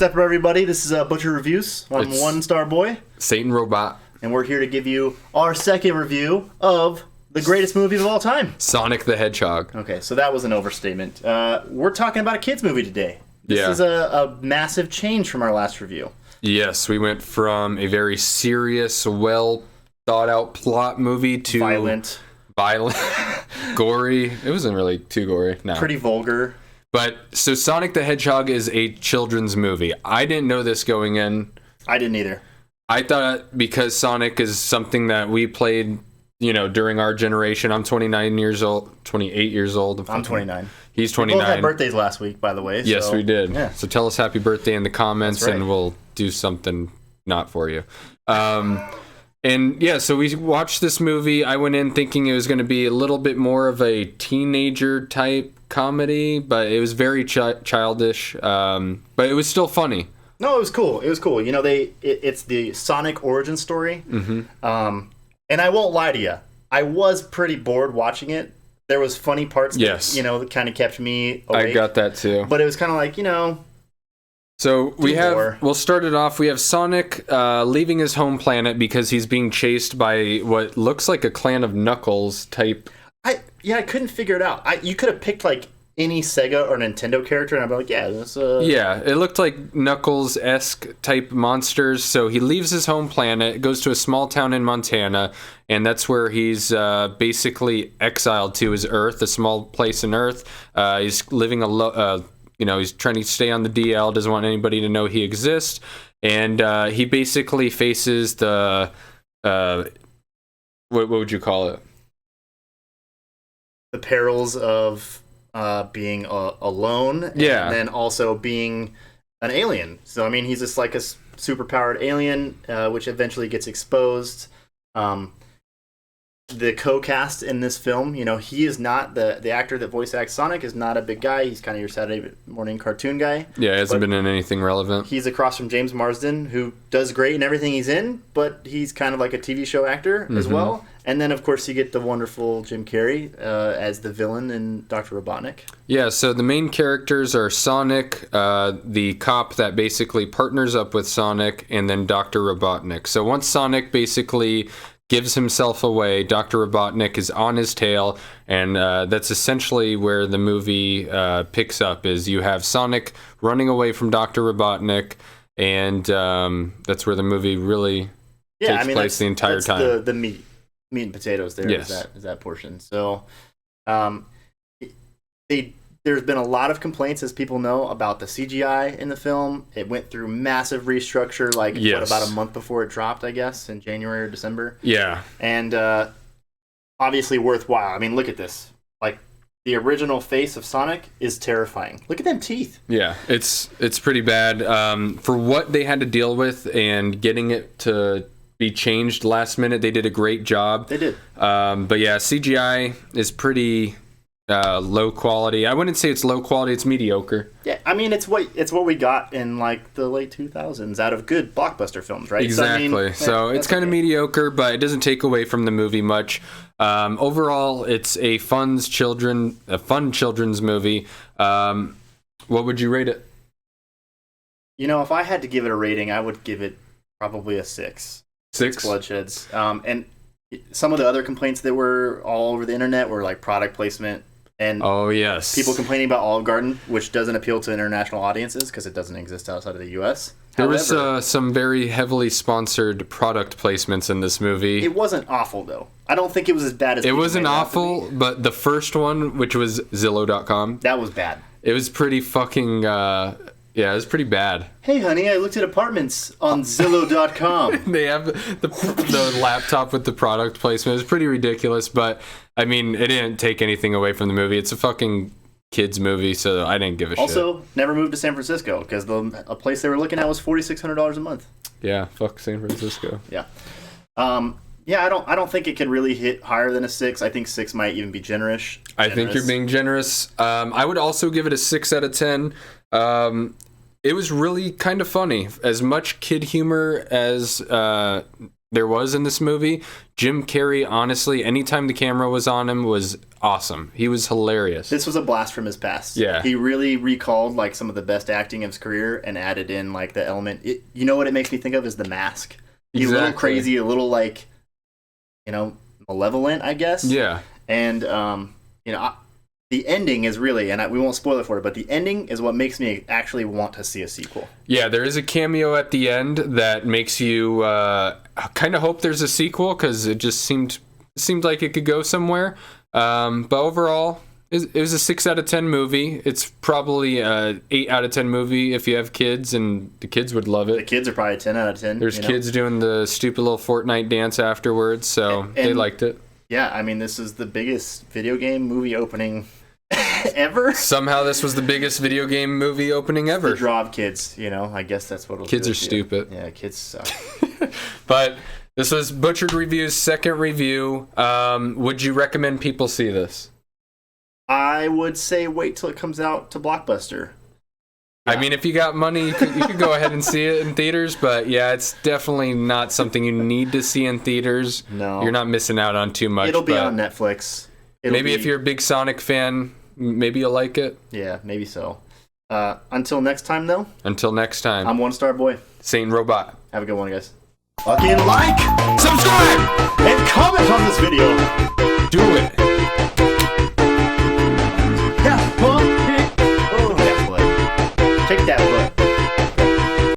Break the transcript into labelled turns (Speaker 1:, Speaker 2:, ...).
Speaker 1: What's up, everybody? This is Butcher Reviews. I'm One Star Boy.
Speaker 2: Satan Robot.
Speaker 1: And we're here to give you our second review of the greatest movie of all time.
Speaker 2: Sonic the Hedgehog.
Speaker 1: Okay, so that was an overstatement. We're talking about a kid's movie today. This is a massive change from our last review.
Speaker 2: Yes, we went from a very serious, well thought out plot movie to
Speaker 1: Violent,
Speaker 2: gory. It wasn't really too gory. No.
Speaker 1: Pretty vulgar.
Speaker 2: But so Sonic the Hedgehog is a children's movie. I didn't know this going in.
Speaker 1: I didn't either.
Speaker 2: I thought because Sonic is something that we played, during our generation. I'm 28 years old.
Speaker 1: I'm 29.
Speaker 2: He's 29.
Speaker 1: We both had birthdays last week, by the way.
Speaker 2: Yes, we did.
Speaker 1: Yeah.
Speaker 2: So tell us happy birthday in the comments,
Speaker 1: right.
Speaker 2: and we'll do something not for you. And yeah, so we watched this movie. I went in thinking it was going to be a little bit more of a teenager type comedy, but it was very childish. But it was still funny.
Speaker 1: No, it was cool. It was cool. It's the Sonic origin story.
Speaker 2: Mm-hmm.
Speaker 1: And I won't lie to you. I was pretty bored watching it. There was funny parts that kind of kept me awake.
Speaker 2: I got that too.
Speaker 1: But it was kind of like,
Speaker 2: So we'll start it off. We have Sonic leaving his home planet because he's being chased by what looks like a clan of Knuckles type.
Speaker 1: I couldn't figure it out. You could have picked like any Sega or Nintendo character, and I'd be like, yeah, that's
Speaker 2: Yeah, it looked like Knuckles-esque type monsters. So he leaves his home planet, goes to a small town in Montana, and that's where he's basically exiled to his Earth, a small place in Earth. He's living he's trying to stay on the DL, doesn't want anybody to know he exists, and he basically faces the what would you call it?
Speaker 1: The perils of being alone, and then also being an alien. So I mean, he's just like a superpowered alien, which eventually gets exposed. The co-cast in this film, he is not the actor that voice acts Sonic is not a big guy. He's kind of your Saturday morning cartoon guy.
Speaker 2: Yeah, he hasn't been in anything relevant.
Speaker 1: He's across from James Marsden, who does great in everything he's in, but he's kind of like a TV show actor as well. And then, of course, you get the wonderful Jim Carrey as the villain in Dr. Robotnik. Yeah,
Speaker 2: so the main characters are Sonic, the cop that basically partners up with Sonic, and then Dr. Robotnik. So once Sonic basically gives himself away, Dr. Robotnik is on his tail, and that's essentially where the movie picks up, is you have Sonic running away from Dr. Robotnik, and that's where the movie really takes place the entire time.
Speaker 1: The meat and potatoes there is that portion. So there's been a lot of complaints, as people know, about the CGI in the film. It went through massive restructure, about a month before it dropped, I guess, in January or December.
Speaker 2: Yeah.
Speaker 1: And obviously worthwhile. I mean, look at this. Like, the original face of Sonic is terrifying. Look at them teeth.
Speaker 2: Yeah, it's pretty bad. For what they had to deal with and getting it to be changed last minute, they did a great job.
Speaker 1: They did.
Speaker 2: But yeah, CGI is pretty low quality. I wouldn't say it's low quality, it's mediocre.
Speaker 1: Yeah, I mean, it's what we got in like the late 2000s out of good blockbuster films, right?
Speaker 2: Exactly. So it's kind of mediocre, but it doesn't take away from the movie much. Overall, it's a fun children's movie. What would you rate it?
Speaker 1: If I had to give it a rating, I would give it probably a 6. 6 bloodsheds. And some of the other complaints that were all over the internet were like product placement. And people complaining about Olive Garden, which doesn't appeal to international audiences because it doesn't exist outside of the U.S.
Speaker 2: There was some very heavily sponsored product placements in this movie.
Speaker 1: It wasn't awful, though. I don't think it was as bad as
Speaker 2: it wasn't awful, but the first one, which was Zillow.com,
Speaker 1: that was bad.
Speaker 2: It was pretty fucking... it was pretty bad.
Speaker 1: Hey, honey, I looked at apartments on Zillow.com.
Speaker 2: They have the laptop with the product placement. It's pretty ridiculous, but, I mean, it didn't take anything away from the movie. It's a fucking kids movie, so I didn't give a shit.
Speaker 1: Also, never moved to San Francisco, because a place they were looking at was $4,600 a month.
Speaker 2: Yeah, fuck San Francisco.
Speaker 1: Yeah. I don't think it could really hit higher than a 6. I think 6 might even be generous.
Speaker 2: I think you're being generous. I would also give it a 6 out of 10. It was really kind of funny. As much kid humor as there was in this movie. Jim Carrey, honestly, anytime the camera was on him, was awesome. He was hilarious.
Speaker 1: This was a blast from his past.
Speaker 2: Yeah.
Speaker 1: He really recalled like some of the best acting of his career and added in like the element. You know what it makes me think of is The Mask. He's a little crazy, a little like, malevolent, I guess.
Speaker 2: Yeah.
Speaker 1: And, the ending is really, and we won't spoil it for you, but the ending is what makes me actually want to see a sequel.
Speaker 2: Yeah, there is a cameo at the end that makes you kind of hope there's a sequel, because it just seemed like it could go somewhere. But overall, it was a 6 out of 10 movie. It's probably a 8 out of 10 movie if you have kids, and the kids would love it.
Speaker 1: The kids are probably 10 out of 10.
Speaker 2: There's kids doing the stupid little Fortnite dance afterwards, so they liked it.
Speaker 1: Yeah, I mean, this is the biggest video game movie opening ever.
Speaker 2: Somehow this was the biggest video game movie opening ever.
Speaker 1: The draw of kids, I guess that's what it'll
Speaker 2: Kids are stupid.
Speaker 1: Yeah, kids suck.
Speaker 2: But this was Butchered Review's second review. Would you recommend people see this?
Speaker 1: I would say wait till it comes out to Blockbuster.
Speaker 2: Yeah. I mean, if you got money, you could go ahead and see it in theaters, but yeah, it's definitely not something you need to see in theaters.
Speaker 1: No.
Speaker 2: You're not missing out on too much.
Speaker 1: It'll be on Netflix.
Speaker 2: If you're a big Sonic fan, maybe you'll like it.
Speaker 1: Yeah, maybe so. Until next time, though.
Speaker 2: Until next time.
Speaker 1: I'm One Star Boy.
Speaker 2: Satan Robot.
Speaker 1: Have a good one, guys. Fucking like, subscribe, and comment on this video.